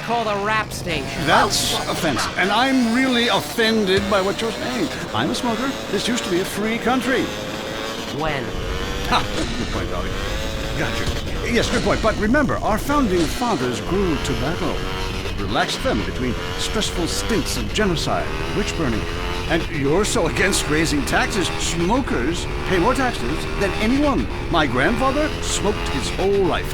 called a rap station. That's offensive, and I'm really offended by what you're saying. I'm a smoker. This used to be a free country. When? Ha! Good point, Dolly. Gotcha. Yes, good point. But remember, our founding fathers grew tobacco. It relaxed them between stressful stints of genocide and witch burning. And you're so against raising taxes. Smokers pay more taxes than anyone. My grandfather smoked his whole life.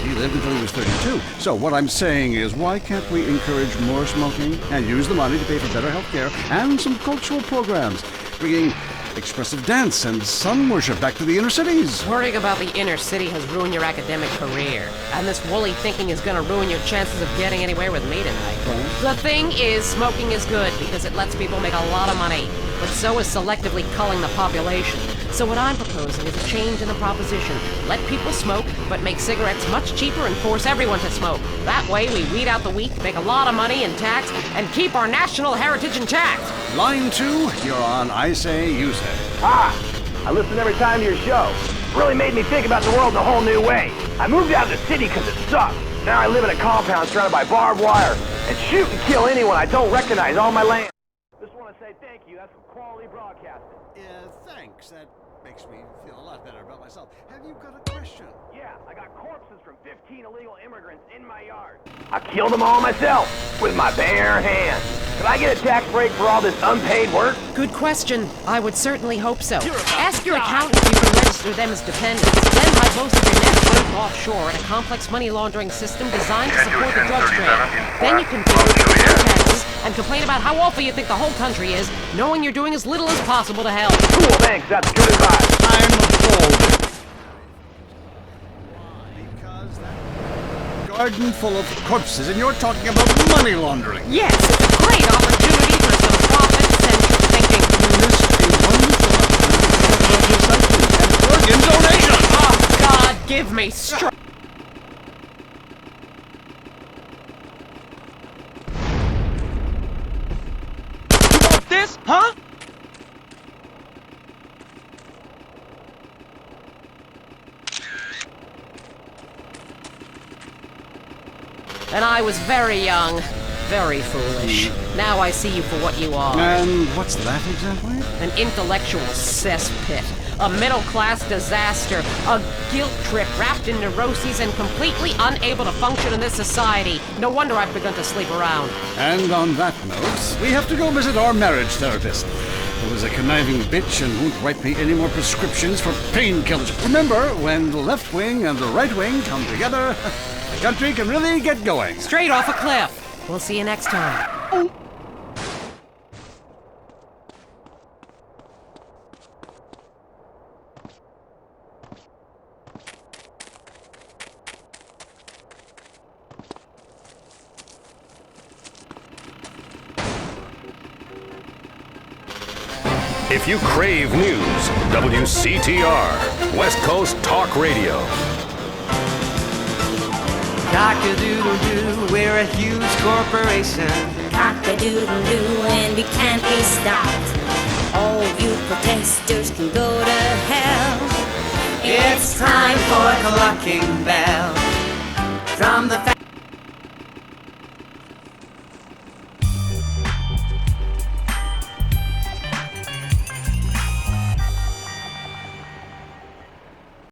He lived until he was 32. So what I'm saying is, why can't we encourage more smoking and use the money to pay for better health care and some cultural programs, bringing expressive dance and sun worship back to the inner cities? Worrying about the inner city has ruined your academic career, and this woolly thinking is gonna ruin your chances of getting anywhere with me tonight. The thing is, smoking is good because it lets people make a lot of money, but so is selectively culling the population. So what I'm proposing is a change in the proposition. Let people smoke, but make cigarettes much cheaper and force everyone to smoke. That way we weed out the weak, make a lot of money in tax, and keep our national heritage intact. Line 2, you're on I Say, You Say. I listen every time to your show. Really made me think about the world in a whole new way. I moved out of the city because it sucked. Now I live in a compound surrounded by barbed wire and shoot and kill anyone I don't recognize on my land. Just want to say thank you. That's some quality broadcasting. Thanks. That makes me feel a lot better about myself. Have you got a question? Yeah, I got corpses from 15 illegal immigrants in my yard. I killed them all myself with my bare hands. Can I get a tax break for all this unpaid work? Good question. I would certainly hope so. Ask your accountant if you can register them as dependents. Then hide most of your net worth offshore in a complex money laundering system designed to support the drugs trade. Then you can pay your taxes and complain about how awful you think the whole country is, knowing you're doing as little as possible to help. Cool, thanks. That's good advice. I'm appalled. Because that garden full of corpses, and you're talking about money laundering. Yes, it's a great opportunity for some profit-centric thinking. You missed a wonderful opportunity for recycling and organ donation. Oh, God, give me strength. You want this, huh? And I was very young, very foolish. Now I see you for what you are. And what's that exactly? An intellectual cesspit. A middle-class disaster. A guilt trip wrapped in neuroses and completely unable to function in this society. No wonder I've begun to sleep around. And on that note, we have to go visit our marriage therapist. Who is a conniving bitch and won't write me any more prescriptions for painkillers. Remember, when the left wing and the right wing come together, the country can really get going. Straight off a cliff. We'll see you next time. If you crave news, WCTR, West Coast Talk Radio. Cock-a-doodle-doo, we're a huge corporation. Cock-a-doodle-doo, and we can't be stopped. All you protesters can go to hell. It's time for Clucking Bell. From the